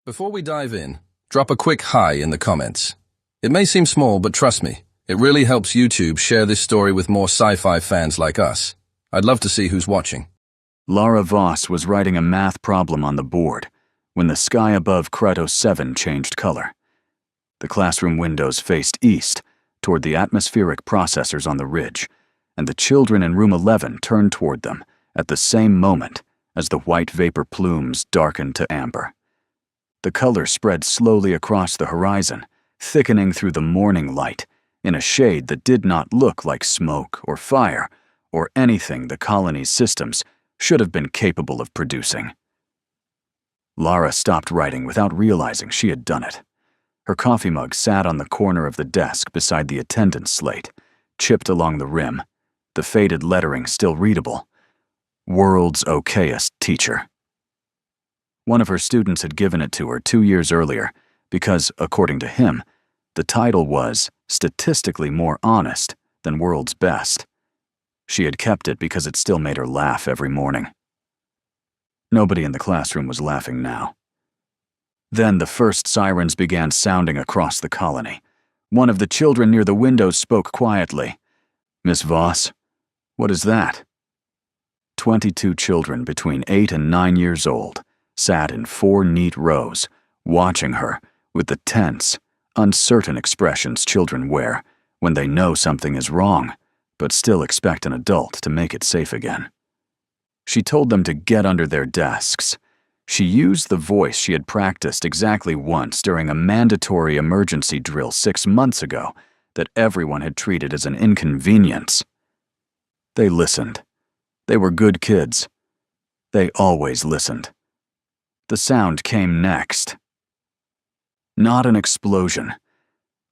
Before we dive in, drop a quick hi in the comments. It may seem small, but trust me, it really helps YouTube share this story with more sci-fi fans like us. I'd love to see who's watching. Lara Voss was writing a math problem on the board when the sky above Kratos 7 changed color. The classroom windows faced east, toward the atmospheric processors on the ridge, and the children in room 11 turned toward them at the same moment as the white vapor plumes darkened to amber. The color spread slowly across the horizon, thickening through the morning light in a shade that did not look like smoke or fire or anything the colony's systems should have been capable of producing. Lara stopped writing without realizing she had done it. Her coffee mug sat on the corner of the desk beside the attendance slate, chipped along the rim, the faded lettering still readable. World's okayest teacher. One of her students had given it to her 2 years earlier because, according to him, the title was statistically more honest than world's best. She had kept it because it still made her laugh every morning. Nobody in the classroom was laughing now. Then the first sirens began sounding across the colony. One of the children near the windows spoke quietly. "Miss Voss, what is that?" 22 children between 8 and 9 years old sat in 4 neat rows, watching her with the tense, uncertain expressions children wear when they know something is wrong, but still expect an adult to make it safe again. She told them to get under their desks. She used the voice she had practiced exactly once during a mandatory emergency drill 6 months ago that everyone had treated as an inconvenience. They listened. They were good kids. They always listened. The sound came next. Not an explosion.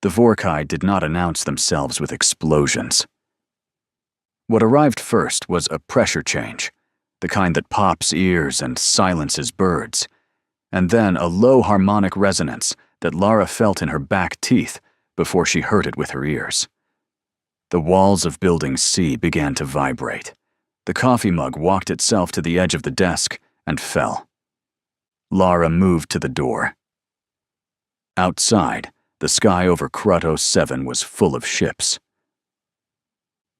The Vorkai did not announce themselves with explosions. What arrived first was a pressure change, the kind that pops ears and silences birds, and then a low harmonic resonance that Lara felt in her back teeth before she heard it with her ears. The walls of Building C began to vibrate. The coffee mug walked itself to the edge of the desk and fell. Lara moved to the door. Outside, the sky over Kratos 7 was full of ships.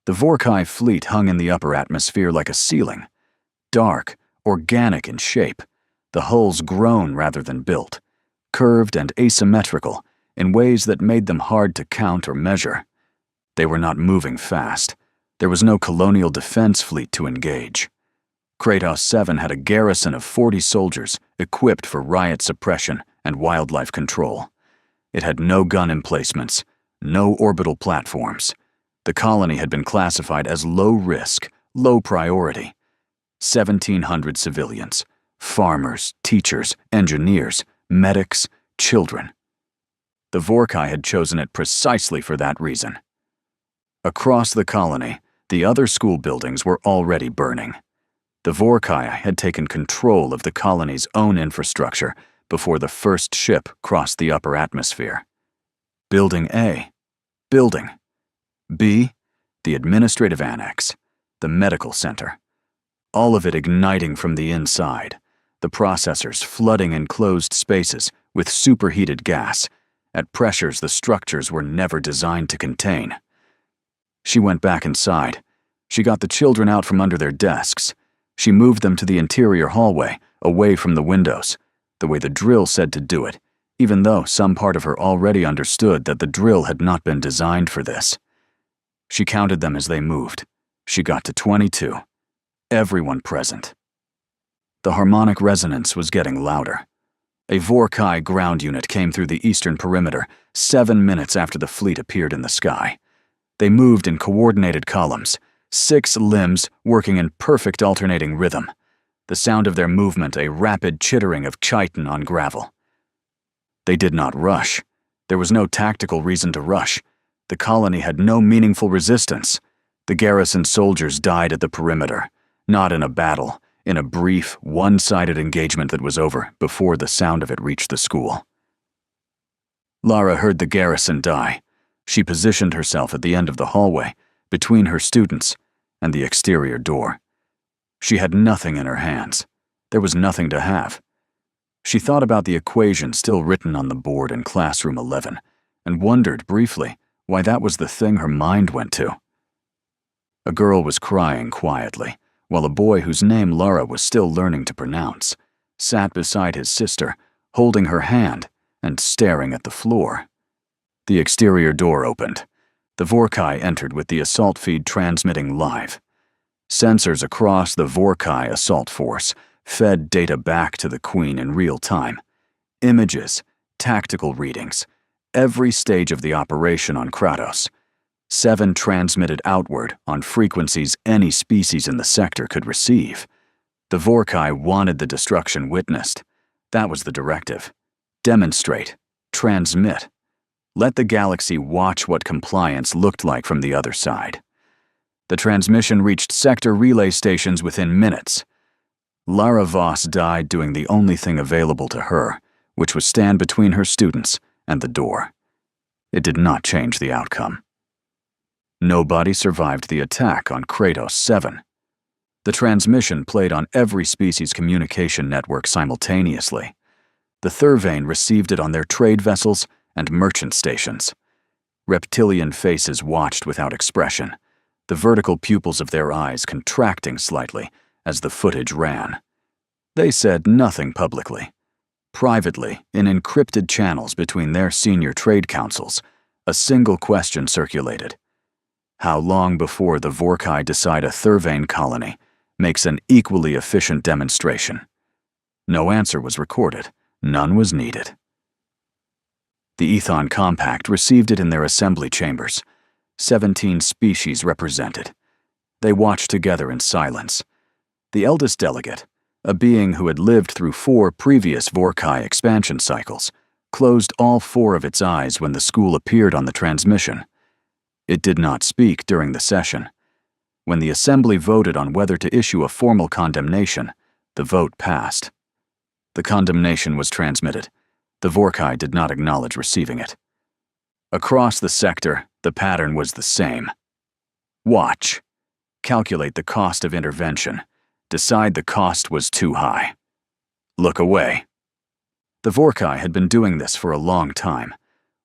The Vorkai fleet hung in the upper atmosphere like a ceiling, dark, organic in shape, the hulls grown rather than built, curved and asymmetrical in ways that made them hard to count or measure. They were not moving fast. There was no colonial defense fleet to engage. Kratos 7 had a garrison of 40 soldiers equipped for riot suppression and wildlife control. It had no gun emplacements, no orbital platforms. The colony had been classified as low risk, low priority. 1,700 civilians, farmers, teachers, engineers, medics, children. The Vorkai had chosen it precisely for that reason. Across the colony, the other school buildings were already burning. The Vorkai had taken control of the colony's own infrastructure before the first ship crossed the upper atmosphere. Building A. Building. B. The administrative annex. The medical center. All of it igniting from the inside, the processors flooding enclosed spaces with superheated gas at pressures the structures were never designed to contain. She went back inside. She got the children out from under their desks. She moved them to the interior hallway, away from the windows, the way the drill said to do it, even though some part of her already understood that the drill had not been designed for this. She counted them as they moved. She got to 22. Everyone present. The harmonic resonance was getting louder. A Vorkai ground unit came through the eastern perimeter 7 minutes after the fleet appeared in the sky. They moved in coordinated columns, 6 limbs working in perfect alternating rhythm, the sound of their movement a rapid chittering of chitin on gravel. They did not rush. There was no tactical reason to rush. The colony had no meaningful resistance. The garrison soldiers died at the perimeter, not in a battle, in a brief, one-sided engagement that was over before the sound of it reached the school. Lara heard the garrison die. She positioned herself at the end of the hallway, between her students and the exterior door. She had nothing in her hands. There was nothing to have. She thought about the equation still written on the board in classroom 11 and wondered briefly why that was the thing her mind went to. A girl was crying quietly, while a boy whose name Lara was still learning to pronounce sat beside his sister, holding her hand and staring at the floor. The exterior door opened. The Vorkai entered with the assault feed transmitting live. Sensors across the Vorkai assault force fed data back to the Queen in real time. Images, tactical readings, every stage of the operation on Kratos. 7 transmitted outward on frequencies any species in the sector could receive. The Vorkai wanted the destruction witnessed. That was the directive. Demonstrate. Transmit. Let the galaxy watch what compliance looked like from the other side. The transmission reached sector relay stations within minutes. Lara Voss died doing the only thing available to her, which was stand between her students and the door. It did not change the outcome. Nobody survived the attack on Kratos 7. The transmission played on every species communication network simultaneously. The Thurvane received it on their trade vessels and merchant stations. Reptilian faces watched without expression, the vertical pupils of their eyes contracting slightly as the footage ran. They said nothing publicly. Privately, in encrypted channels between their senior trade councils, a single question circulated. How long before the Vorkai decide a Thurvane colony makes an equally efficient demonstration? No answer was recorded. None was needed. The Ethon Compact received it in their assembly chambers. 17 species represented. They watched together in silence. The eldest delegate, a being who had lived through 4 previous Vorkai expansion cycles, closed all 4 of its eyes when the school appeared on the transmission. It did not speak during the session. When the assembly voted on whether to issue a formal condemnation, the vote passed. The condemnation was transmitted. The Vorkai did not acknowledge receiving it. Across the sector, the pattern was the same. Watch. Calculate the cost of intervention. Decide the cost was too high. Look away. The Vorkai had been doing this for a long time.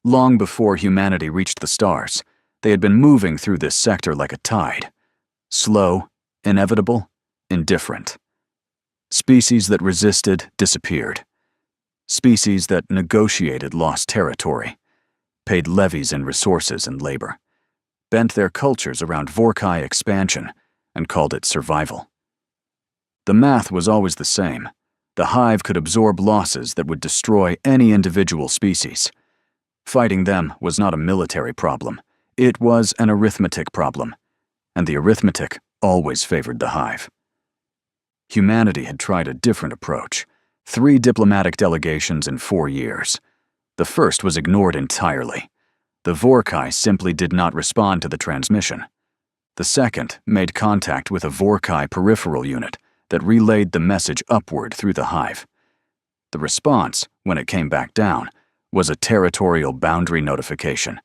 Long before humanity reached the stars, they had been moving through this sector like a tide. Slow, inevitable, indifferent. Species that resisted disappeared. Species that negotiated lost territory, paid levies in resources and labor, bent their cultures around Vorkai expansion, and called it survival. The math was always the same. The hive could absorb losses that would destroy any individual species. Fighting them was not a military problem. It was an arithmetic problem, and the arithmetic always favored the hive. Humanity had tried a different approach. 3 diplomatic delegations in 4 years. The first was ignored entirely. The Vorkai simply did not respond to the transmission. The second made contact with a Vorkai peripheral unit that relayed the message upward through the hive. The response, when it came back down, was a territorial boundary notification.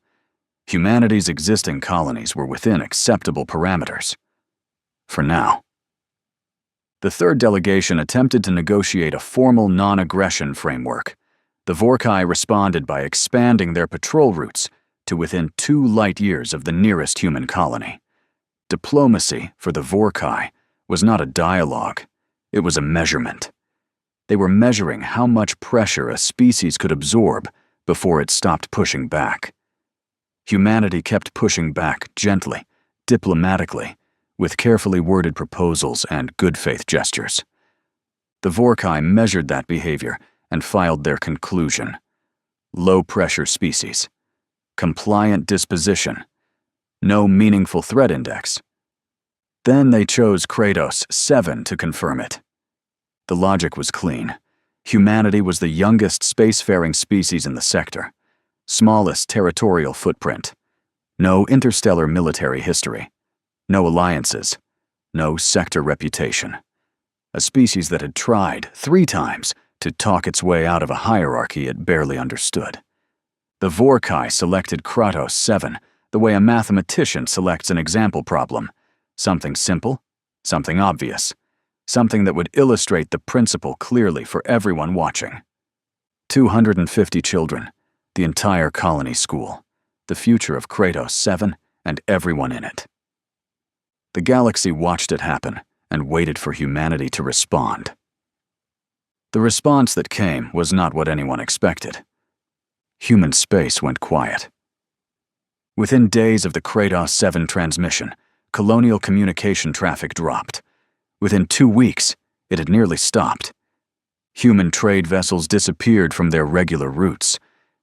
Humanity's existing colonies were within acceptable parameters. For now. The third delegation attempted to negotiate a formal non-aggression framework. The Vorkai responded by expanding their patrol routes to within 2 light-years of the nearest human colony. Diplomacy, for the Vorkai, was not a dialogue. It was a measurement. They were measuring how much pressure a species could absorb before it stopped pushing back. Humanity kept pushing back gently, diplomatically, with carefully worded proposals and good-faith gestures. The Vorkai measured that behavior and filed their conclusion. Low-pressure species. Compliant disposition. No meaningful threat index. Then they chose Kratos 7 to confirm it. The logic was clean. Humanity was the youngest spacefaring species in the sector. Smallest territorial footprint. No interstellar military history. No alliances. No sector reputation. A species that had tried 3 times to talk its way out of a hierarchy it barely understood. The Vorkai selected Kratos 7 the way a mathematician selects an example problem. Something simple, something obvious, something that would illustrate the principle clearly for everyone watching. 250 children, the entire colony school, the future of Kratos 7 and everyone in it. The galaxy watched it happen and waited for humanity to respond. The response that came was not what anyone expected. Human space went quiet. Within days of the Kratos 7 transmission, colonial communication traffic dropped. Within 2 weeks, it had nearly stopped. Human trade vessels disappeared from their regular routes.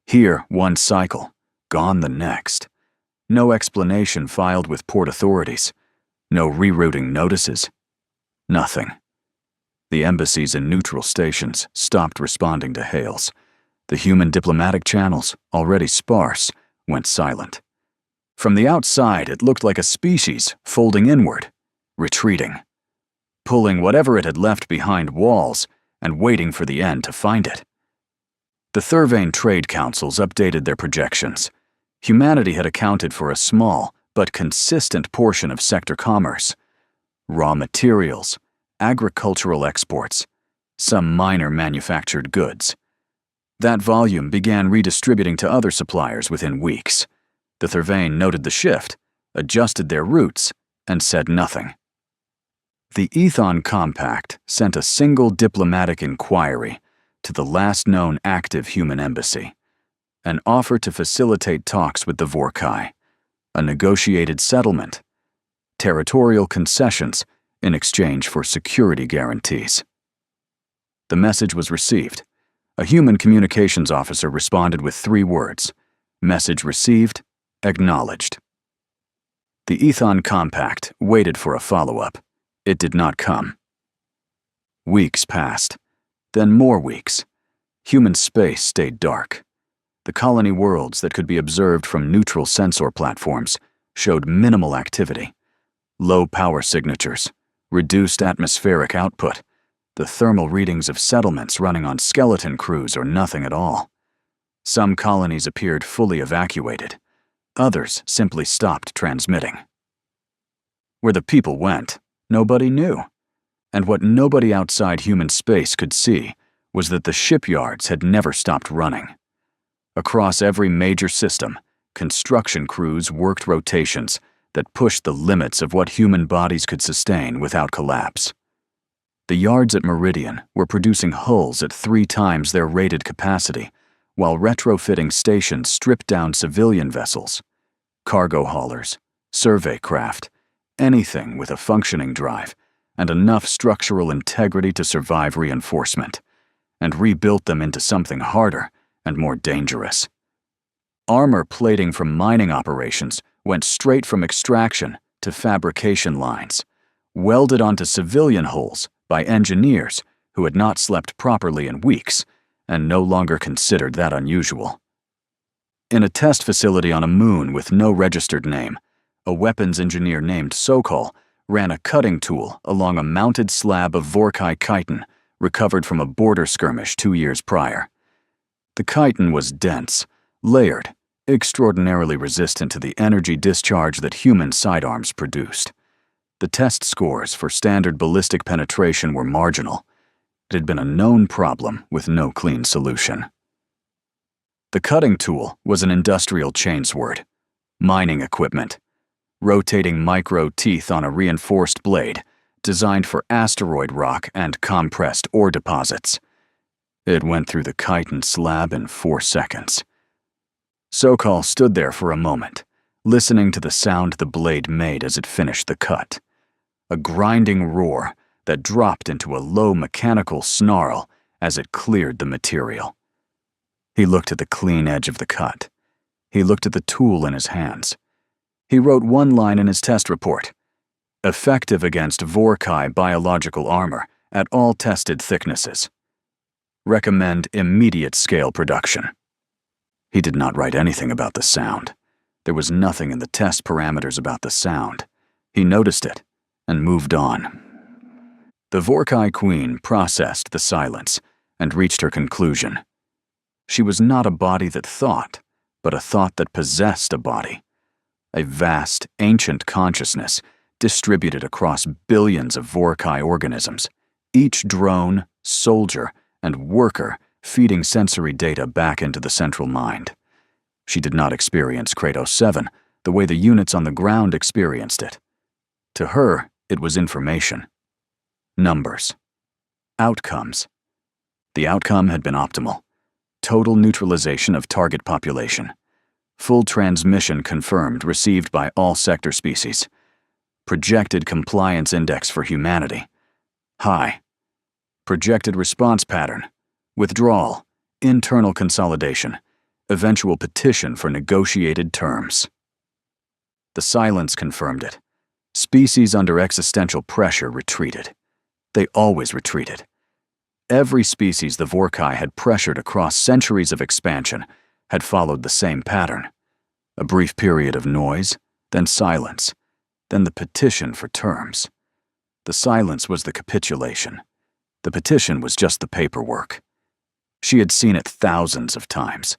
Here, one cycle, gone the next. No explanation filed with port authorities. No rerouting notices. Nothing. The embassies and neutral stations stopped responding to hails. The human diplomatic channels, already sparse, went silent. From the outside, it looked like a species folding inward, retreating, pulling whatever it had left behind walls and waiting for the end to find it. The Thurvane trade councils updated their projections. Humanity had accounted for a small but consistent portion of sector commerce. Raw materials, agricultural exports, some minor manufactured goods. That volume began redistributing to other suppliers within weeks. The Thurvane noted the shift, adjusted their routes, and said nothing. The Ethon Compact sent a single diplomatic inquiry to the last known active human embassy, an offer to facilitate talks with the Vorkai, a negotiated settlement, territorial concessions in exchange for security guarantees. The message was received. A human communications officer responded with 3 words: message received, acknowledged. The Ethon Compact waited for a follow-up. It did not come. Weeks passed, then more weeks. Human space stayed dark. The colony worlds that could be observed from neutral sensor platforms showed minimal activity. Low power signatures, reduced atmospheric output, the thermal readings of settlements running on skeleton crews or nothing at all. Some colonies appeared fully evacuated. Others simply stopped transmitting. Where the people went, nobody knew. And what nobody outside human space could see was that the shipyards had never stopped running. Across every major system, construction crews worked rotations that pushed the limits of what human bodies could sustain without collapse. The yards at Meridian were producing hulls at 3 times their rated capacity, while retrofitting stations stripped down civilian vessels, cargo haulers, survey craft, anything with a functioning drive and enough structural integrity to survive reinforcement, and rebuilt them into something harder and more dangerous. Armor plating from mining operations went straight from extraction to fabrication lines, welded onto civilian hulls by engineers who had not slept properly in weeks and no longer considered that unusual. In a test facility on a moon with no registered name, a weapons engineer named Sokol ran a cutting tool along a mounted slab of Vorkai chitin recovered from a border skirmish 2 years prior. The chitin was dense, layered, extraordinarily resistant to the energy discharge that human sidearms produced. The test scores for standard ballistic penetration were marginal. It had been a known problem with no clean solution. The cutting tool was an industrial chainsword, mining equipment, rotating micro teeth on a reinforced blade designed for asteroid rock and compressed ore deposits. It went through the chitin slab in 4 seconds. Sokol stood there for a moment, listening to the sound the blade made as it finished the cut. A grinding roar that dropped into a low mechanical snarl as it cleared the material. He looked at the clean edge of the cut. He looked at the tool in his hands. He wrote one line in his test report: effective against Vorkai biological armor at all tested thicknesses. Recommend immediate scale production. He did not write anything about the sound. There was nothing in the test parameters about the sound. He noticed it and moved on. The Vorkai Queen processed the silence and reached her conclusion. She was not a body that thought, but a thought that possessed a body. A vast, ancient consciousness distributed across billions of Vorkai organisms, each drone, soldier, and worker feeding sensory data back into the central mind. She did not experience Kratos 7 the way the units on the ground experienced it. To her, it was information. Numbers. Outcomes. The outcome had been optimal. Total neutralization of target population. Full transmission confirmed received by all sector species. Projected compliance index for humanity. High. Projected response pattern. Withdrawal. Internal consolidation. Eventual petition for negotiated terms. The silence confirmed it. Species under existential pressure retreated. They always retreated. Every species the Vorkai had pressured across centuries of expansion had followed the same pattern. A brief period of noise, then silence, then the petition for terms. The silence was the capitulation. The petition was just the paperwork. She had seen it thousands of times.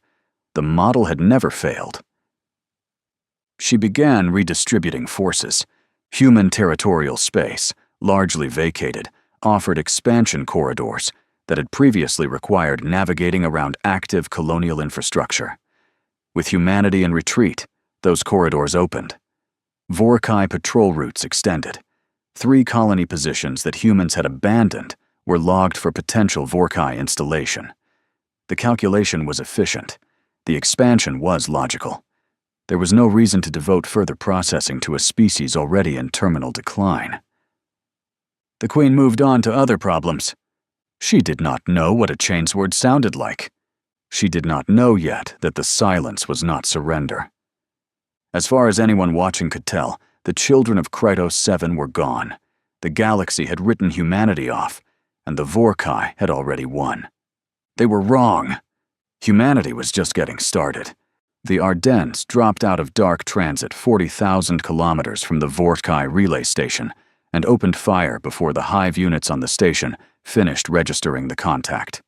The model had never failed. She began redistributing forces. Human territorial space, largely vacated, offered expansion corridors that had previously required navigating around active colonial infrastructure. With humanity in retreat, those corridors opened. Vorkai patrol routes extended. 3 colony positions that humans had abandoned were logged for potential Vorkai installation. The calculation was efficient. The expansion was logical. There was no reason to devote further processing to a species already in terminal decline. The Queen moved on to other problems. She did not know what a Chainsword sounded like. She did not know yet that the silence was not surrender. As far as anyone watching could tell, the children of Kratos 7 were gone. The galaxy had written humanity off, and the Vorkai had already won. They were wrong. Humanity was just getting started. The Ardennes dropped out of dark transit 40,000 kilometers from the Vorkai relay station and opened fire before the Hive units on the station finished registering the contact.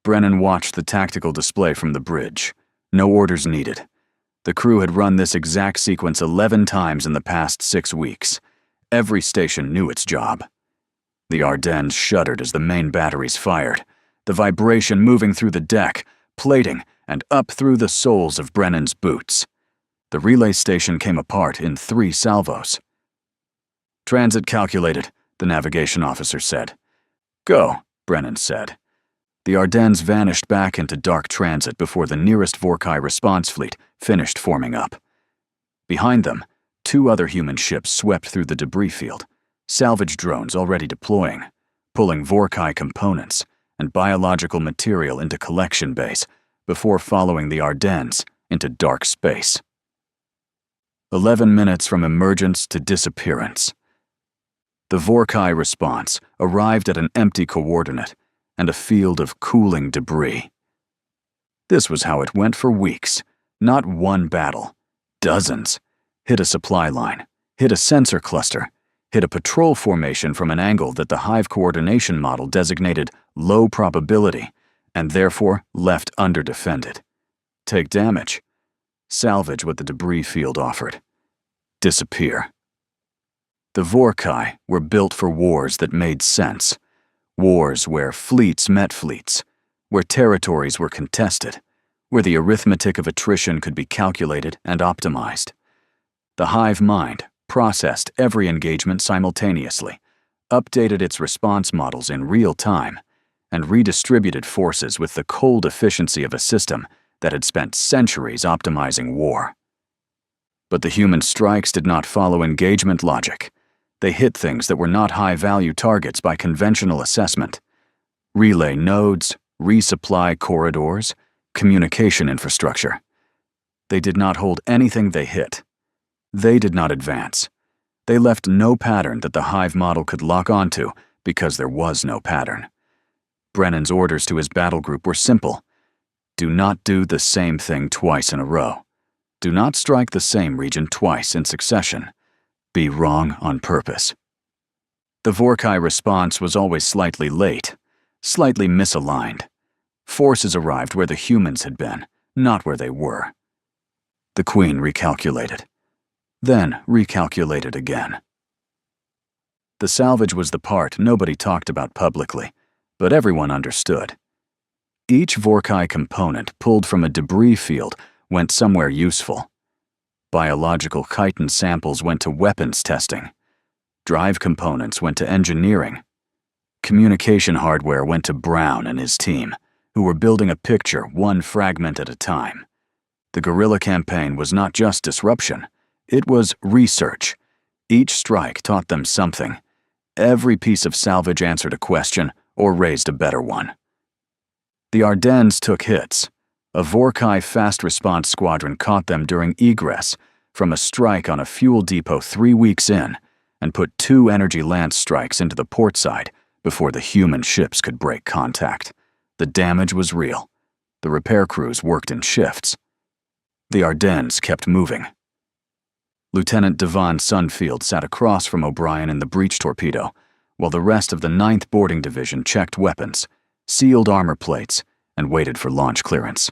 Brennan watched the tactical display from the bridge. No orders needed. The crew had run this exact sequence 11 times in the past 6 weeks. Every station knew its job. The Ardennes shuddered as the main batteries fired, the vibration moving through the deck, plating, and up through the soles of Brennan's boots. The relay station came apart in 3 salvos. "Transit calculated," the navigation officer said. "Go," Brennan said. The Ardennes vanished back into dark transit before the nearest Vorkai response fleet finished forming up. Behind them, 2 other human ships swept through the debris field, salvage drones already deploying, pulling Vorkai components and biological material into collection bays before following the Ardennes into dark space. 11 minutes from emergence to disappearance. The Vorkai response arrived at an empty coordinate and a field of cooling debris. This was how it went for weeks. Not one battle. Dozens. Hit a supply line. Hit a sensor cluster. Hit a patrol formation from an angle that the Hive coordination model designated low probability and therefore left underdefended. Take damage. Salvage what the debris field offered. Disappear. The Vorkai were built for wars that made sense. Wars where fleets met fleets, where territories were contested, where the arithmetic of attrition could be calculated and optimized. The Hive mind processed every engagement simultaneously, updated its response models in real time, and redistributed forces with the cold efficiency of a system that had spent centuries optimizing war. But the human strikes did not follow engagement logic. They hit things that were not high-value targets by conventional assessment. Relay nodes, resupply corridors, communication infrastructure. They did not hold anything they hit. They did not advance. They left no pattern that the Hive model could lock onto because there was no pattern. Brennan's orders to his battle group were simple. Do not do the same thing twice in a row. Do not strike the same region twice in succession. Be wrong on purpose. The Vorkai response was always slightly late, slightly misaligned. Forces arrived where the humans had been, not where they were. The Queen recalculated, then recalculated again. The salvage was the part nobody talked about publicly, but everyone understood. Each Vorkai component pulled from a debris field went somewhere useful. Biological chitin samples went to weapons testing. Drive components went to engineering. Communication hardware went to Brown and his team, who were building a picture one fragment at a time. The guerrilla campaign was not just disruption, it was research. Each strike taught them something. Every piece of salvage answered a question or raised a better one. The Ardennes took hits. A Vorkai fast response squadron caught them during egress from a strike on a fuel depot 3 weeks in and put 2 energy lance strikes into the port side before the human ships could break contact. The damage was real. The repair crews worked in shifts. The Ardennes kept moving. Lieutenant Devon Sunfield sat across from O'Brien in the breach torpedo, while the rest of the 9th Boarding Division checked weapons, sealed armor plates, and waited for launch clearance.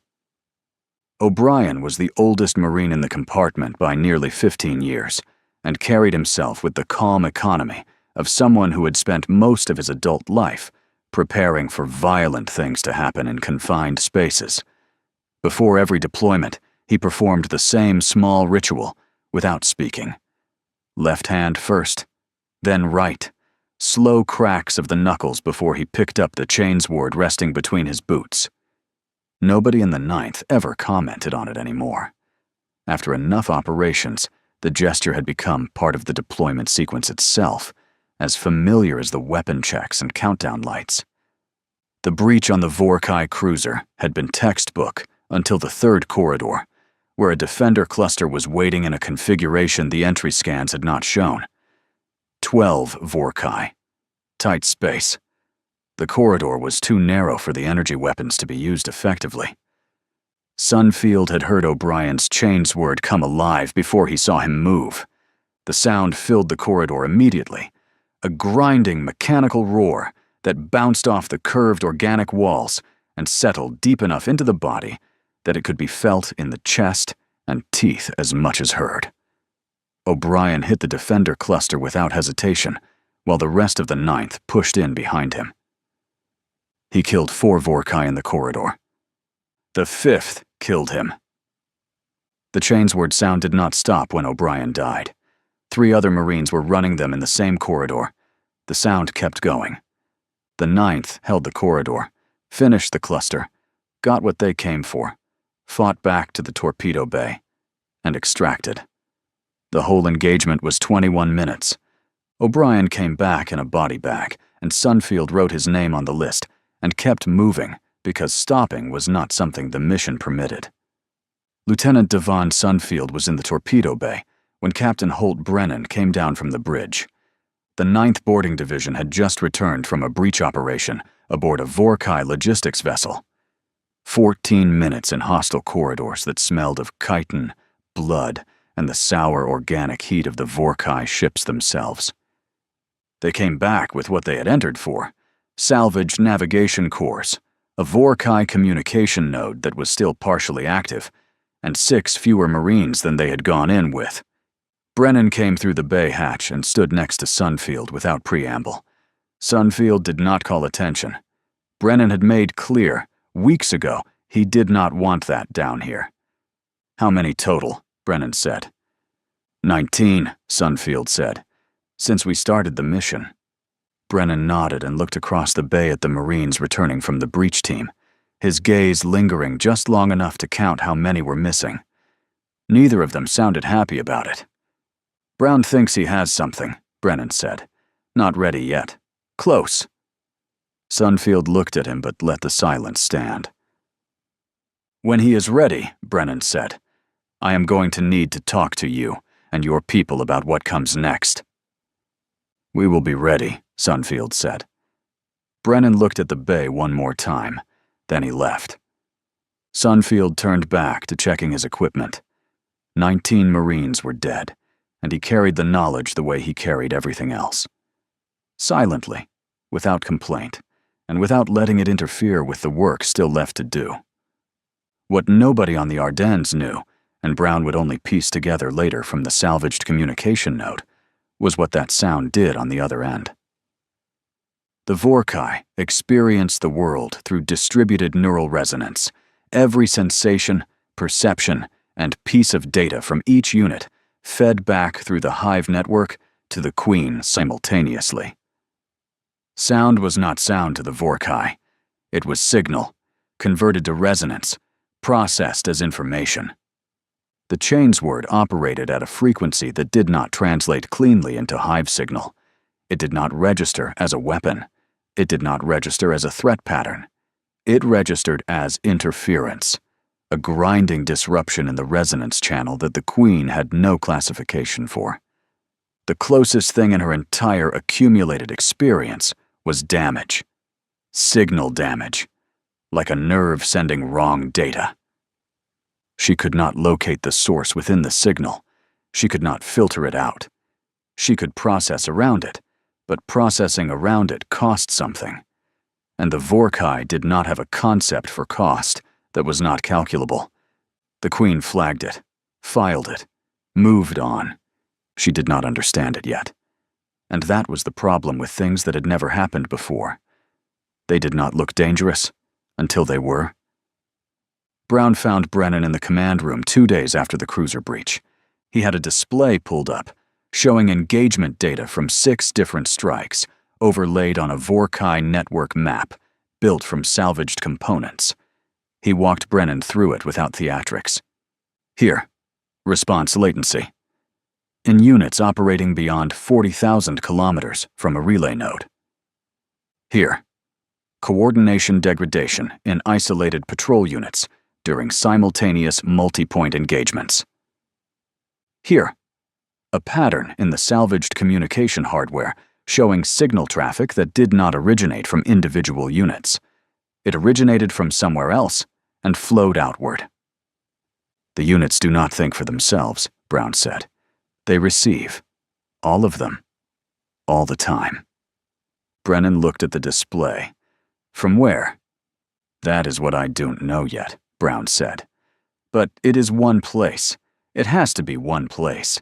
O'Brien was the oldest Marine in the compartment by nearly 15 years, and carried himself with the calm economy of someone who had spent most of his adult life preparing for violent things to happen in confined spaces. Before every deployment, he performed the same small ritual without speaking. Left hand first, then right, slow cracks of the knuckles before he picked up the Chainsword resting between his boots. Nobody in the 9th ever commented on it anymore. After enough operations, the gesture had become part of the deployment sequence itself, as familiar as the weapon checks and countdown lights. The breach on the Vorkai cruiser had been textbook until the 3rd corridor, where a defender cluster was waiting in a configuration the entry scans had not shown. 12 Vorkai. Tight space. The corridor was too narrow for the energy weapons to be used effectively. Sunfield had heard O'Brien's Chainsword come alive before he saw him move. The sound filled the corridor immediately, a grinding mechanical roar that bounced off the curved organic walls and settled deep enough into the body that it could be felt in the chest and teeth as much as heard. O'Brien hit the defender cluster without hesitation, while the rest of the 9th pushed in behind him. He killed 4 Vorkai in the corridor. The 5th killed him. The Chainsword sound did not stop when O'Brien died. 3 other Marines were running them in the same corridor. The sound kept going. The 9th held the corridor, finished the cluster, got what they came for, fought back to the torpedo bay, and extracted. The whole engagement was 21 minutes. O'Brien came back in a body bag, and Sunfield wrote his name on the list and kept moving because stopping was not something the mission permitted. Lieutenant Devon Sunfield was in the torpedo bay when Captain Holt Brennan came down from the bridge. The 9th Boarding Division had just returned from a breach operation aboard a Vorkai logistics vessel. 14 minutes in hostile corridors that smelled of chitin, blood, and the sour organic heat of the Vorkai ships themselves. They came back with what they had entered for: salvaged navigation cores, a Vorkai communication node that was still partially active, and 6 fewer Marines than they had gone in with. Brennan came through the bay hatch and stood next to Sunfield without preamble. Sunfield did not call attention. Brennan had made clear, weeks ago, he did not want that down here. "How many total?" Brennan said. 19, Sunfield said, "since we started the mission." Brennan nodded and looked across the bay at the Marines returning from the breach team, his gaze lingering just long enough to count how many were missing. Neither of them sounded happy about it. "Brown thinks he has something," Brennan said. "Not ready yet. Close." Sunfield looked at him but let the silence stand. "When he is ready," Brennan said, "I am going to need to talk to you and your people about what comes next." "We will be ready," Sunfield said. Brennan looked at the bay one more time, then he left. Sunfield turned back to checking his equipment. 19 Marines were dead, and he carried the knowledge the way he carried everything else. Silently, without complaint, and without letting it interfere with the work still left to do. What nobody on the Ardennes knew, and Brown would only piece together later from the salvaged communication node, was what that sound did on the other end. The Vorkai experienced the world through distributed neural resonance. Every sensation, perception, and piece of data from each unit fed back through the hive network to the Queen simultaneously. Sound was not sound to the Vorkai. It was signal, converted to resonance, processed as information. The Chainsword operated at a frequency that did not translate cleanly into hive signal. It did not register as a weapon. It did not register as a threat pattern. It registered as interference, a grinding disruption in the resonance channel that the Queen had no classification for. The closest thing in her entire accumulated experience was damage. Signal damage, like a nerve sending wrong data. She could not locate the source within the signal. She could not filter it out. She could process around it, but processing around it cost something. And the Vorkai did not have a concept for cost that was not calculable. The Queen flagged it, filed it, moved on. She did not understand it yet. And that was the problem with things that had never happened before. They did not look dangerous until they were. Brown found Brennan in the command room 2 days after the cruiser breach. He had a display pulled up, showing engagement data from 6 different strikes, overlaid on a Vorkai network map, built from salvaged components. He walked Brennan through it without theatrics. Here, response latency. In units operating beyond 40,000 kilometers from a relay node. Here, coordination degradation in isolated patrol units during simultaneous multi-point engagements. Here, a pattern in the salvaged communication hardware showing signal traffic that did not originate from individual units. It originated from somewhere else and flowed outward. The units do not think for themselves, Brown said. They receive. All of them. All the time. Brennan looked at the display. From where? That is what I don't know yet, Brown said. But it is one place. It has to be one place.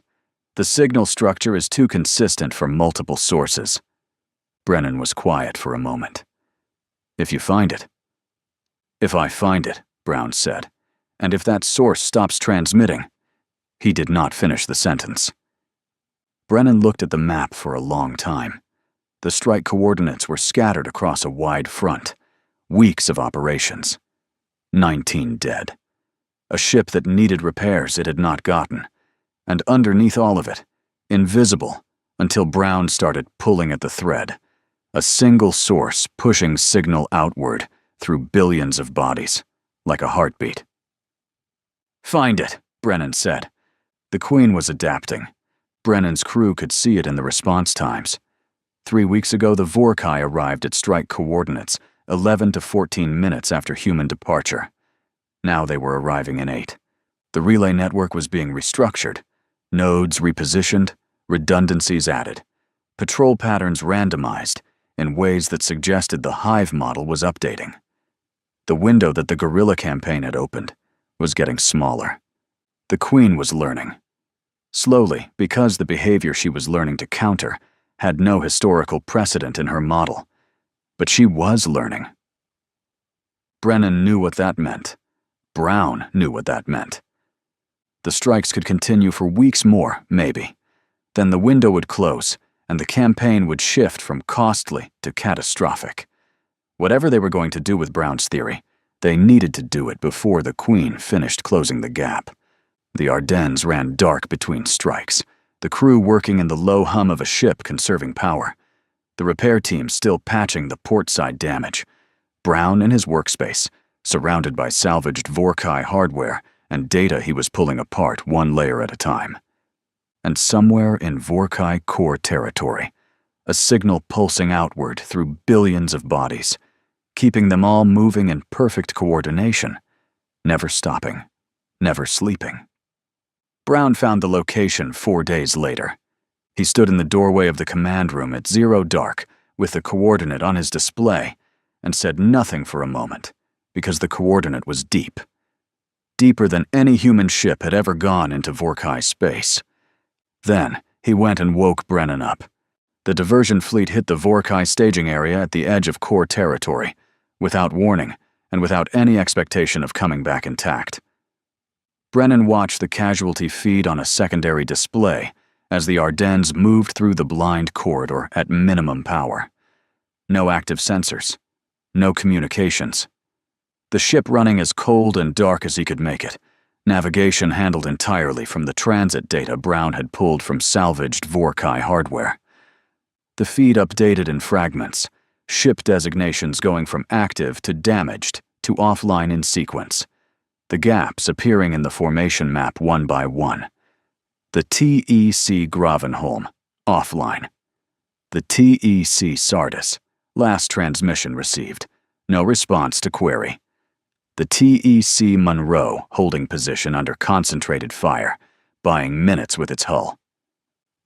The signal structure is too consistent for multiple sources. Brennan was quiet for a moment. If you find it. If I find it, Brown said, and if that source stops transmitting. He did not finish the sentence. Brennan looked at the map for a long time. The strike coordinates were scattered across a wide front. Weeks of operations. 19 dead. A ship that needed repairs it had not gotten. And underneath all of it, invisible, until Brown started pulling at the thread, a single source pushing signal outward through billions of bodies, like a heartbeat. Find it, Brennan said. The Queen was adapting. Brennan's crew could see it in the response times. 3 weeks ago, the Vorkai arrived at strike coordinates 11 to 14 minutes after human departure. Now they were arriving in 8. The relay network was being restructured. Nodes repositioned, redundancies added, patrol patterns randomized in ways that suggested the hive model was updating. The window that the guerrilla campaign had opened was getting smaller. The Queen was learning. Slowly, because the behavior she was learning to counter had no historical precedent in her model. But she was learning. Brennan knew what that meant. Brown knew what that meant. The strikes could continue for weeks more, maybe. Then the window would close, and the campaign would shift from costly to catastrophic. Whatever they were going to do with Brown's theory, they needed to do it before the Queen finished closing the gap. The Ardennes ran dark between strikes, the crew working in the low hum of a ship conserving power, the repair team still patching the portside damage, Brown in his workspace, surrounded by salvaged Vorkai hardware and data he was pulling apart one layer at a time. And somewhere in Vorkai core territory, a signal pulsing outward through billions of bodies, keeping them all moving in perfect coordination, never stopping, never sleeping. Brown found the location 4 days later. He stood in the doorway of the command room at 0 dark with the coordinate on his display and said nothing for a moment because the coordinate was deep. Deeper than any human ship had ever gone into Vorkai space. Then he went and woke Brennan up. The diversion fleet hit the Vorkai staging area at the edge of core territory, without warning and without any expectation of coming back intact. Brennan watched the casualty feed on a secondary display as the Ardennes moved through the blind corridor at minimum power. No active sensors, no communications. The ship running as cold and dark as he could make it, navigation handled entirely from the transit data Brown had pulled from salvaged Vorkai hardware. The feed updated in fragments, ship designations going from active to damaged to offline in sequence, the gaps appearing in the formation map one by one. The TEC Gravenholm, offline. The TEC Sardis, last transmission received, no response to query. The TEC Monroe holding position under concentrated fire, buying minutes with its hull.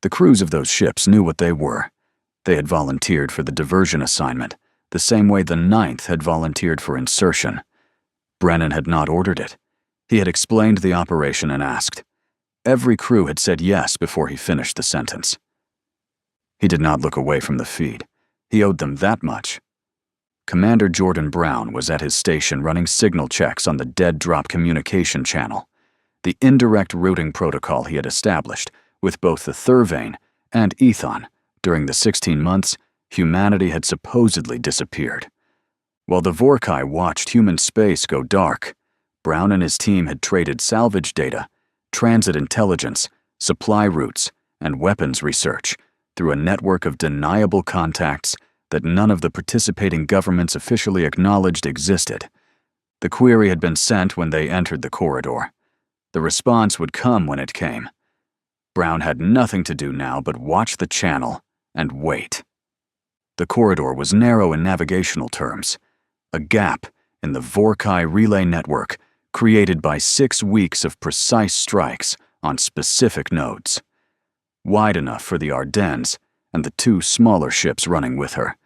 The crews of those ships knew what they were. They had volunteered for the diversion assignment, the same way the 9th had volunteered for insertion. Brennan had not ordered it. He had explained the operation and asked. Every crew had said yes before he finished the sentence. He did not look away from the feed. He owed them that much. Commander Jordan Brown was at his station running signal checks on the dead drop communication channel, the indirect routing protocol he had established with both the Thurvane and Ethon. During the 16 months, humanity had supposedly disappeared. While the Vorkai watched human space go dark, Brown and his team had traded salvage data, transit intelligence, supply routes, and weapons research through a network of deniable contacts that none of the participating governments officially acknowledged existed. The query had been sent when they entered the corridor. The response would come when it came. Brown had nothing to do now but watch the channel and wait. The corridor was narrow in navigational terms, a gap in the Vorkai relay network created by 6 weeks of precise strikes on specific nodes, wide enough for the Ardennes and the 2 smaller ships running with her.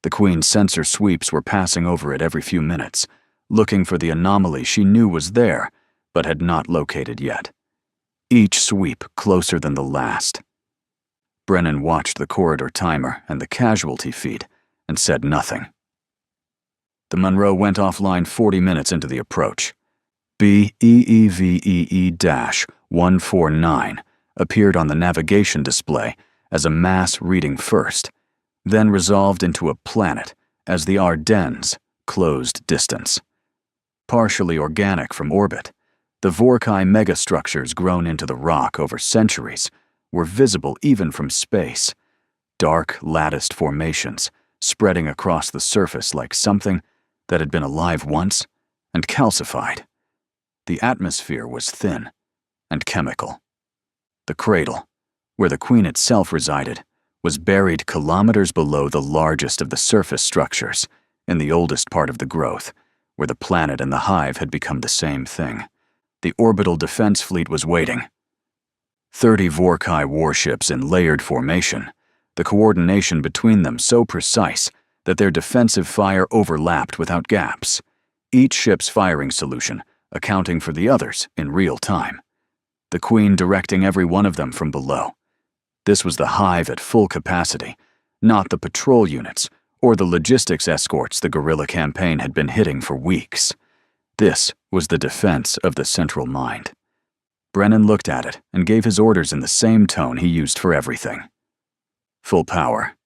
The Queen's sensor sweeps were passing over it every few minutes, looking for the anomaly she knew was there, but had not located yet. Each sweep closer than the last. Brennan watched the corridor timer and the casualty feed and said nothing. The Monroe went offline 40 minutes into the approach. BEEVEE-149 appeared on the navigation display as a mass reading first, then resolved into a planet as the Ardennes closed distance. Partially organic from orbit, the Vorkai megastructures grown into the rock over centuries were visible even from space, dark latticed formations spreading across the surface like something that had been alive once and calcified. The atmosphere was thin and chemical. The cradle, where the Queen itself resided, was buried kilometers below the largest of the surface structures, in the oldest part of the growth, where the planet and the hive had become the same thing. The orbital defense fleet was waiting. 30 Vorkai warships in layered formation, the coordination between them so precise that their defensive fire overlapped without gaps, each ship's firing solution accounting for the others in real time. The Queen directing every one of them from below. This was the hive at full capacity, not the patrol units or the logistics escorts the guerrilla campaign had been hitting for weeks. This was the defense of the central mind. Brennan looked at it and gave his orders in the same tone he used for everything. Full power.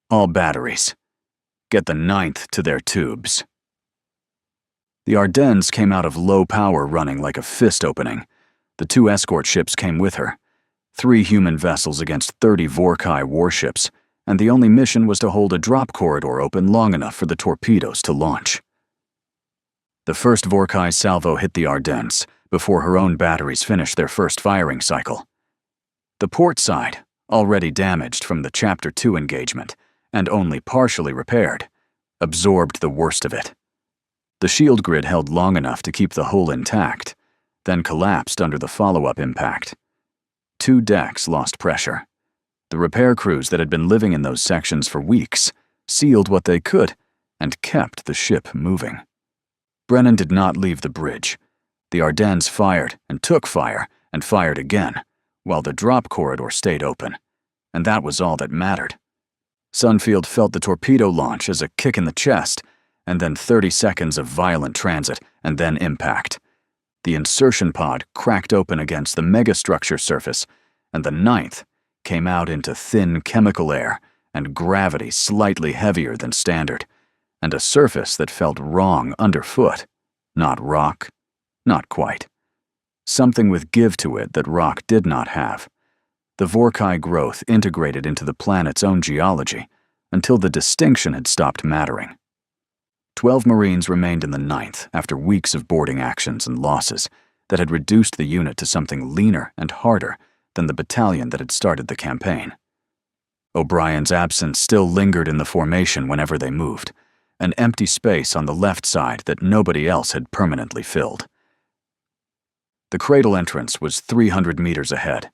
All batteries. Get the 9th to their tubes. The Ardennes came out of low power running like a fist opening. The 2 escort ships came with her. 3 human vessels against 30 Vorkai warships, and the only mission was to hold a drop corridor open long enough for the torpedoes to launch. The first Vorkai salvo hit the Ardennes before her own batteries finished their first firing cycle. The port side, already damaged from the Chapter 2 engagement and only partially repaired, absorbed the worst of it. The shield grid held long enough to keep the hull intact, then collapsed under the follow-up impact. 2 decks lost pressure. The repair crews that had been living in those sections for weeks sealed what they could and kept the ship moving. Brennan did not leave the bridge. The Ardennes fired and took fire and fired again, while the drop corridor stayed open, and that was all that mattered. Sunfield felt the torpedo launch as a kick in the chest, and then 30 seconds of violent transit, and then impact. The insertion pod cracked open against the megastructure surface, and the ninth came out into thin chemical air and gravity slightly heavier than standard, and a surface that felt wrong underfoot. Not rock, not quite. Something with give to it that rock did not have. The Vorkai growth integrated into the planet's own geology until the distinction had stopped mattering. 12 Marines remained in the ninth after weeks of boarding actions and losses that had reduced the unit to something leaner and harder than the battalion that had started the campaign. O'Brien's absence still lingered in the formation whenever they moved, an empty space on the left side that nobody else had permanently filled. The cradle entrance was 300 meters ahead,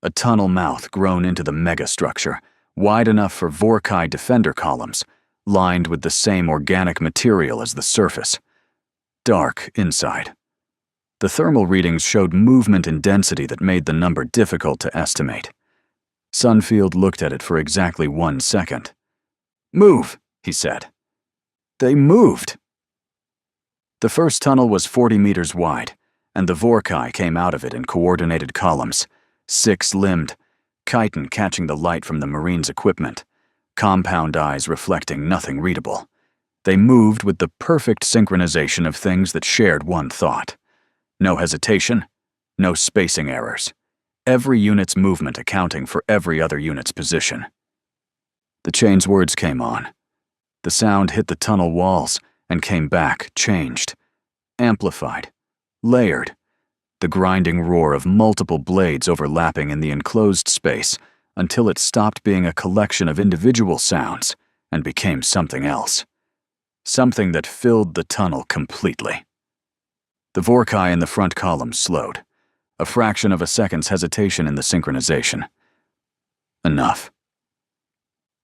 a tunnel mouth grown into the megastructure, wide enough for Vorkai defender columns, lined with the same organic material as the surface. Dark inside. The thermal readings showed movement and density that made the number difficult to estimate. Sunfield looked at it for exactly 1 second. "Move," he said. They moved. The first tunnel was 40 meters wide, and the Vorkai came out of it in coordinated columns, 6-limbed, chitin catching the light from the Marines' equipment, compound eyes reflecting nothing readable. They moved with the perfect synchronization of things that shared one thought. No hesitation, no spacing errors. Every unit's movement accounting for every other unit's position. The Chainswords came on. The sound hit the tunnel walls and came back, changed, amplified, layered. The grinding roar of multiple blades overlapping in the enclosed space until it stopped being a collection of individual sounds and became something else. Something that filled the tunnel completely. The Vorkai in the front column slowed, a fraction of a second's hesitation in the synchronization. Enough.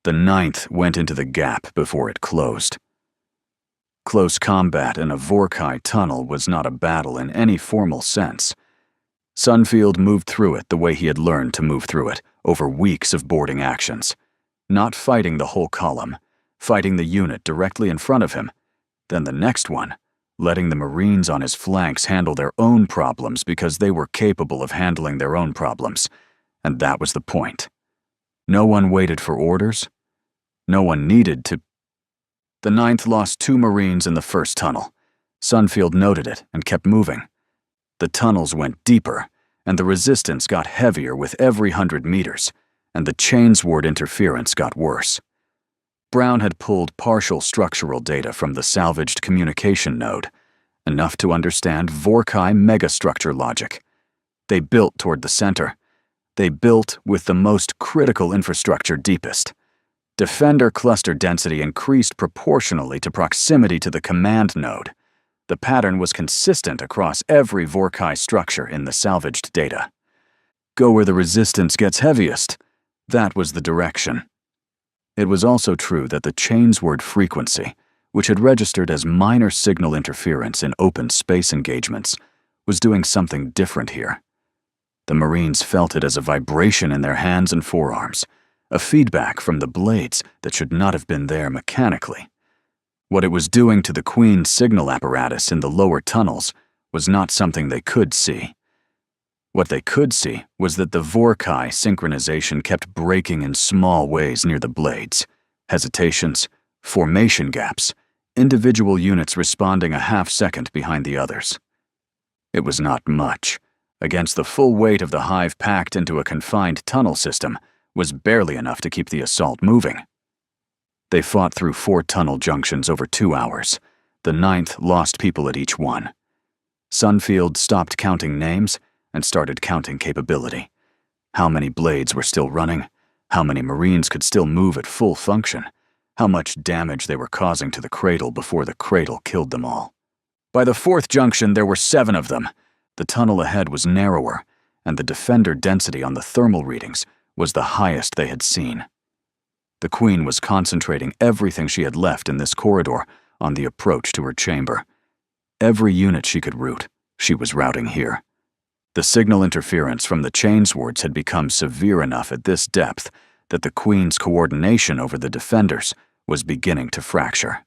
The ninth went into the gap before it closed. Close combat in a Vorkai tunnel was not a battle in any formal sense. Sunfield moved through it the way he had learned to move through it over weeks of boarding actions, not fighting the whole column, fighting the unit directly in front of him, then the next one, letting the Marines on his flanks handle their own problems because they were capable of handling their own problems, and that was the point. No one waited for orders. No one needed to. The ninth lost 2 Marines in the first tunnel. Sunfield noted it and kept moving. The tunnels went deeper, and the resistance got heavier with every 100 meters, and the Chainsword interference got worse. Brown had pulled partial structural data from the salvaged communication node, enough to understand Vorkai megastructure logic. They built toward the center. They built with the most critical infrastructure deepest. Defender cluster density increased proportionally to proximity to the command node. The pattern was consistent across every Vorkai structure in the salvaged data. Go where the resistance gets heaviest. That was the direction. It was also true that the Chainsword frequency, which had registered as minor signal interference in open space engagements, was doing something different here. The Marines felt it as a vibration in their hands and forearms, a feedback from the blades that should not have been there mechanically. What it was doing to the Queen's signal apparatus in the lower tunnels was not something they could see. What they could see was that the Vorkai synchronization kept breaking in small ways near the blades, hesitations, formation gaps, individual units responding a half-second behind the others. It was not much. Against the full weight of the hive packed into a confined tunnel system, was barely enough to keep the assault moving. They fought through 4 tunnel junctions over 2 hours. The ninth lost people at each one. Sunfield stopped counting names and started counting capability. How many blades were still running? How many Marines could still move at full function? How much damage they were causing to the cradle before the cradle killed them all? By the 4th junction, there were 7 of them. The tunnel ahead was narrower, and the defender density on the thermal readings was the highest they had seen. The Queen was concentrating everything she had left in this corridor on the approach to her chamber. Every unit she could route, she was routing here. The signal interference from the Chainswords had become severe enough at this depth that the Queen's coordination over the defenders was beginning to fracture.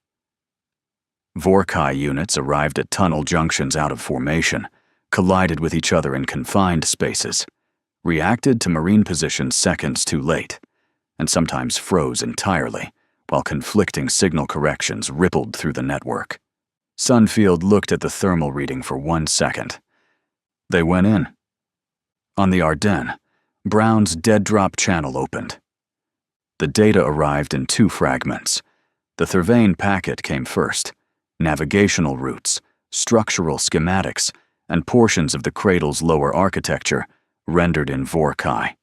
Vorkai units arrived at tunnel junctions out of formation, collided with each other in confined spaces, reacted to marine positions seconds too late, and sometimes froze entirely, while conflicting signal corrections rippled through the network. Sunfield looked at the thermal reading for 1 second. They went in. On the Ardennes, Brown's dead drop channel opened. The data arrived in 2 fragments. The Thurvane packet came first. Navigational routes, structural schematics, and portions of the cradle's lower architecture rendered in Vorkai.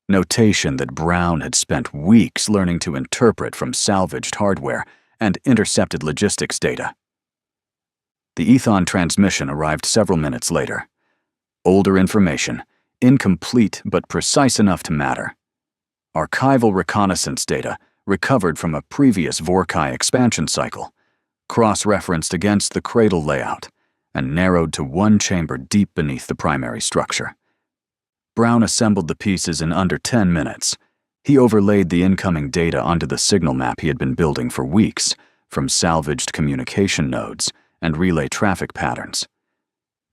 Notation that Brown had spent weeks learning to interpret from salvaged hardware and intercepted logistics data. The Ethon transmission arrived several minutes later. Older information, incomplete but precise enough to matter. Archival reconnaissance data recovered from a previous Vorkai expansion cycle, cross-referenced against the cradle layout, and narrowed to 1 chamber deep beneath the primary structure. Brown assembled the pieces in under 10 minutes. He overlaid the incoming data onto the signal map he had been building for weeks, from salvaged communication nodes and relay traffic patterns.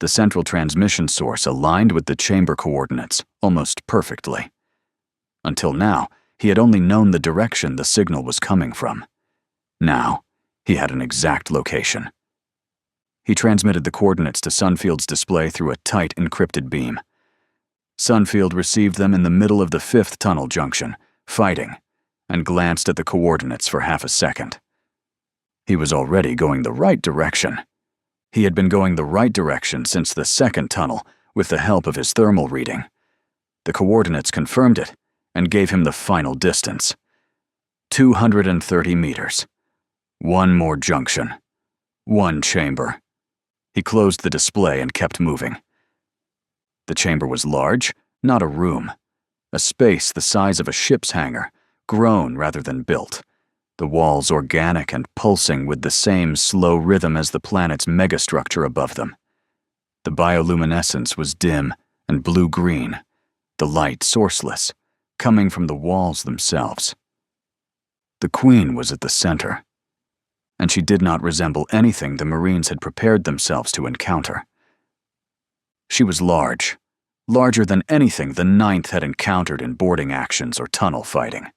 The central transmission source aligned with the chamber coordinates almost perfectly. Until now, he had only known the direction the signal was coming from. Now, he had an exact location. He transmitted the coordinates to Sunfield's display through a tight encrypted beam. Sunfield received them in the middle of the 5th tunnel junction, fighting, and glanced at the coordinates for half a second. He was already going the right direction. He had been going the right direction since the 2nd tunnel with the help of his thermal reading. The coordinates confirmed it and gave him the final distance. 230 meters. 1 more junction. 1 chamber. He closed the display and kept moving. The chamber was large, not a room. A space the size of a ship's hangar, grown rather than built. The walls organic and pulsing with the same slow rhythm as the planet's megastructure above them. The bioluminescence was dim and blue-green, the light sourceless, coming from the walls themselves. The Queen was at the center, and she did not resemble anything the Marines had prepared themselves to encounter. She was large, larger than anything the 9th had encountered in boarding actions or tunnel fighting.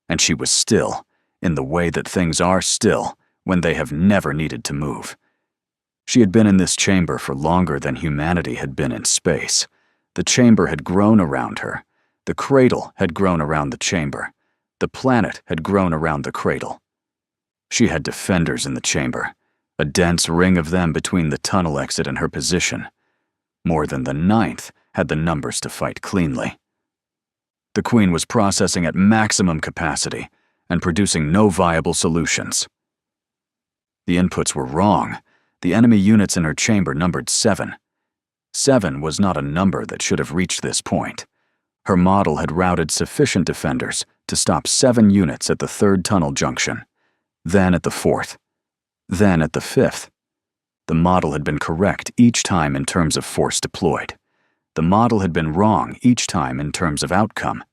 And she was still, in the way that things are still when they have never needed to move. She had been in this chamber for longer than humanity had been in space. The chamber had grown around her. The cradle had grown around the chamber. The planet had grown around the cradle. She had defenders in the chamber, a dense ring of them between the tunnel exit and her position. More than the 9th had the numbers to fight cleanly. The Queen was processing at maximum capacity and producing no viable solutions. The inputs were wrong. The enemy units in her chamber numbered 7. 7 was not a number that should have reached this point. Her model had routed sufficient defenders to stop 7 units at the 3rd tunnel junction, then at the 4th, then at the 5th. The model had been correct each time in terms of force deployed. The model had been wrong each time in terms of outcome.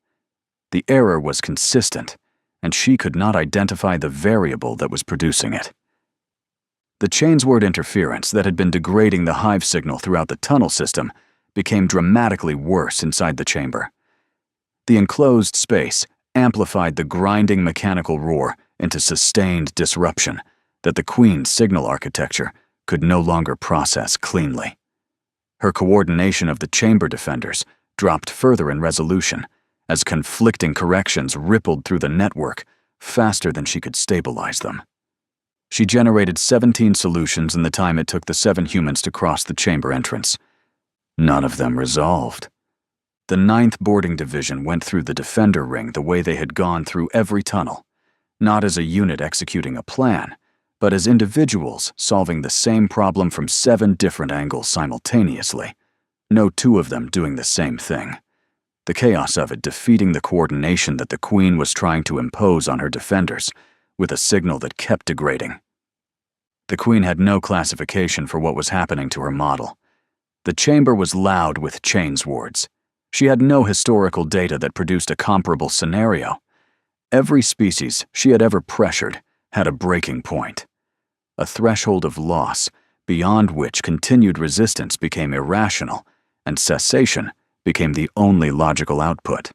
The error was consistent, and she could not identify the variable that was producing it. The Chainsword interference that had been degrading the hive signal throughout the tunnel system became dramatically worse inside the chamber. The enclosed space amplified the grinding mechanical roar into sustained disruption that the Queen's signal architecture could no longer process cleanly. Her coordination of the chamber defenders dropped further in resolution as conflicting corrections rippled through the network faster than she could stabilize them. She generated 17 solutions in the time it took the 7 humans to cross the chamber entrance. None of them resolved. The 9th boarding division went through the defender ring the way they had gone through every tunnel, not as a unit executing a plan, but as individuals solving the same problem from 7 different angles simultaneously, no 2 of them doing the same thing. The chaos of it defeating the coordination that the Queen was trying to impose on her defenders, with a signal that kept degrading. The Queen had no classification for what was happening to her model. The chamber was loud with Chainswords. She had no historical data that produced a comparable scenario. Every species she had ever pressured had a breaking point, a threshold of loss beyond which continued resistance became irrational and cessation became the only logical output.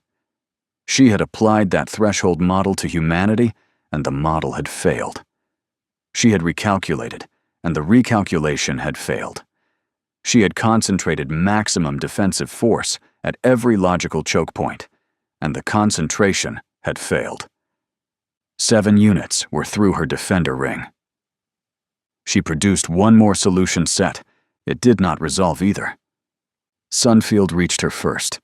She had applied that threshold model to humanity, and the model had failed. She had recalculated, and the recalculation had failed. She had concentrated maximum defensive force at every logical choke point, and the concentration had failed. 7 units were through her defender ring. She produced one more solution set. It did not resolve either. Sunfield reached her first.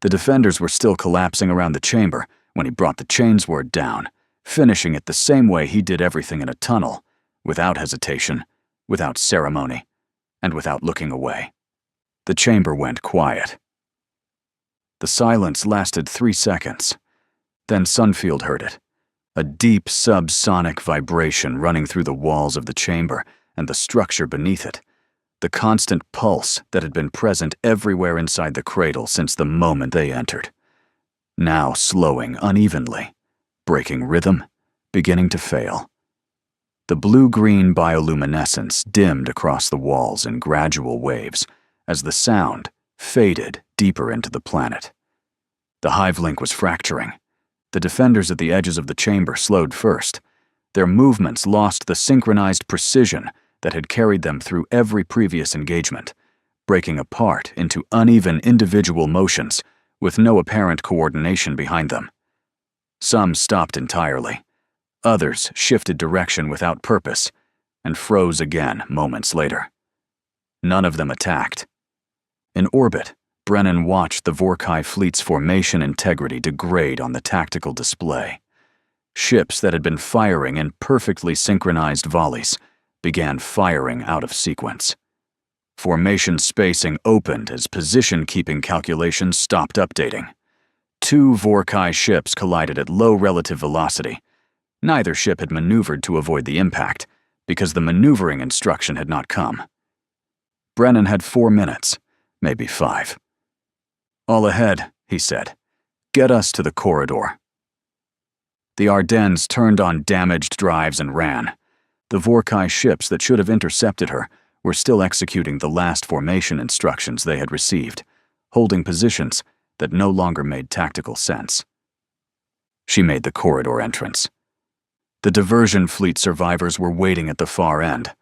The defenders were still collapsing around the chamber when he brought the Chainsword down, finishing it the same way he did everything in a tunnel, without hesitation, without ceremony, and without looking away. The chamber went quiet. The silence lasted 3 seconds. Then Sunfield heard it, a deep subsonic vibration running through the walls of the chamber and the structure beneath it, the constant pulse that had been present everywhere inside the cradle since the moment they entered. Now slowing unevenly, breaking rhythm, beginning to fail. The blue-green bioluminescence dimmed across the walls in gradual waves as the sound faded deeper into the planet. The hive link was fracturing. The defenders at the edges of the chamber slowed first. Their movements lost the synchronized precision that had carried them through every previous engagement, breaking apart into uneven individual motions with no apparent coordination behind them. Some stopped entirely. Others shifted direction without purpose and froze again moments later. None of them attacked. In orbit, Brennan watched the Vorkai fleet's formation integrity degrade on the tactical display. Ships that had been firing in perfectly synchronized volleys began firing out of sequence. Formation spacing opened as position-keeping calculations stopped updating. 2 Vorkai ships collided at low relative velocity. Neither ship had maneuvered to avoid the impact, because the maneuvering instruction had not come. Brennan had 4 minutes, maybe 5. "All ahead," he said. "Get us to the corridor." The Ardennes turned on damaged drives and ran. The Vorkai ships that should have intercepted her were still executing the last formation instructions they had received, holding positions that no longer made tactical sense. She made the corridor entrance. The diversion fleet survivors were waiting at the far end.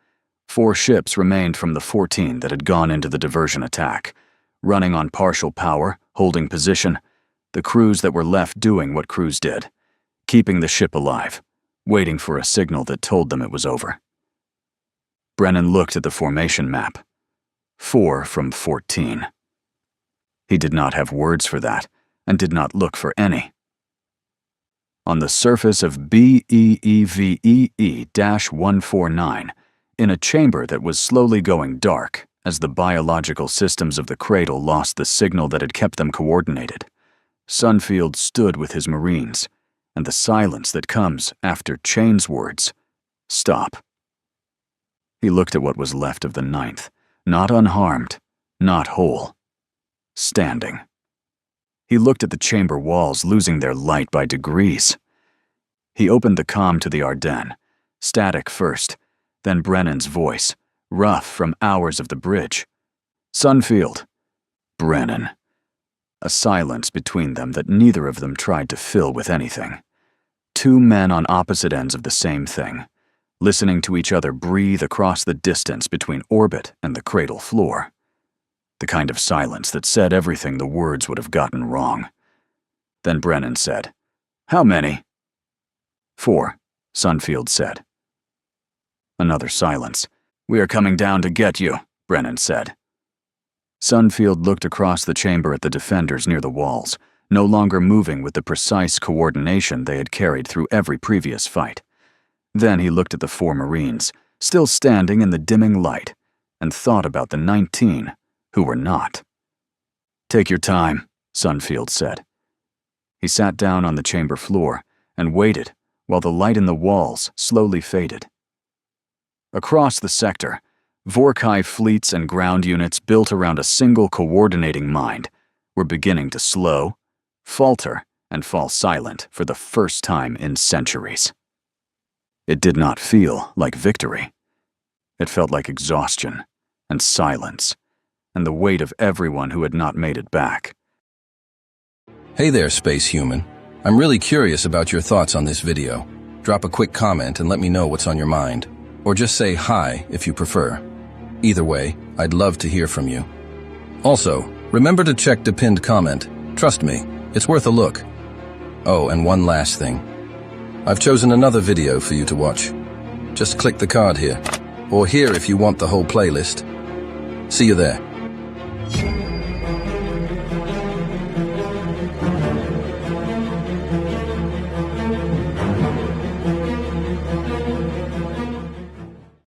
4 ships remained from the 14 that had gone into the diversion attack, running on partial power, holding position, the crews that were left doing what crews did, keeping the ship alive, waiting for a signal that told them it was over. Brennan looked at the formation map. 4 from 14. He did not have words for that, and did not look for any. On the surface of BEEVEE-149, in a chamber that was slowly going dark as the biological systems of the cradle lost the signal that had kept them coordinated, Sunfield stood with his Marines, and the silence that comes after Chainswords, "Stop." He looked at what was left of the 9th, not unharmed, not whole, standing. He looked at the chamber walls losing their light by degrees. He opened the comm to the Ardennes, static first, then Brennan's voice, rough from hours of the bridge. "Sunfield." "Brennan." A silence between them that neither of them tried to fill with anything. 2 men on opposite ends of the same thing, listening to each other breathe across the distance between orbit and the cradle floor. The kind of silence that said everything the words would have gotten wrong. Then Brennan said, "How many?" 4, Sunfield said. Another silence. "We are coming down to get you," Brennan said. Sunfield looked across the chamber at the defenders near the walls, no longer moving with the precise coordination they had carried through every previous fight. Then he looked at the 4 Marines, still standing in the dimming light, and thought about the 19 who were not. "Take your time," Sunfield said. He sat down on the chamber floor and waited while the light in the walls slowly faded. Across the sector, Vorkai fleets and ground units built around a single coordinating mind were beginning to slow, falter, and fall silent for the first time in centuries. It did not feel like victory. It felt like exhaustion and silence, and the weight of everyone who had not made it back. Hey there, space human. I'm really curious about your thoughts on this video. Drop a quick comment and let me know what's on your mind. Or just say hi if you prefer. Either way, I'd love to hear from you. Also, remember to check the pinned comment. Trust me, it's worth a look. Oh, and one last thing. I've chosen another video for you to watch. Just click the card here, or here if you want the whole playlist. See you there.